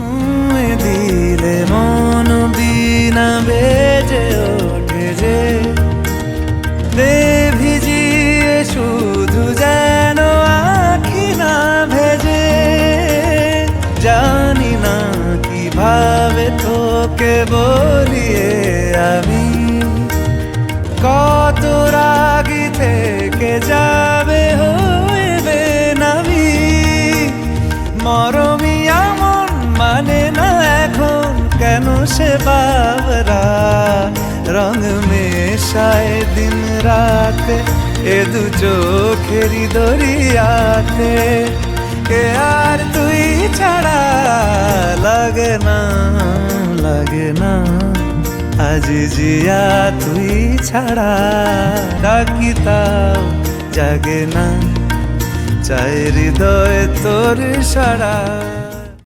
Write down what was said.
ছুঁয়ে দিলে মন বিনা বেজে ওঠে যে, দে ভিজিয়ে শুধু যেন আখি না ভেজে। জানি না কিভাবে তোকে বলিয়ে আমি, কত রাগি থেকে যাবে হইবে নামি। মরমি এমন মানে না এখন কেন সে বাবরা, রং মেশায় দিন রাতে এ দু চোখেরই দরিয়াতে। কে আর তুই ছাড়া লাগে না, লাগে না আজ জিয়া তুই ছাড়া। ডাকি তাও জাগে না, চাই হৃদয় তোর সারা।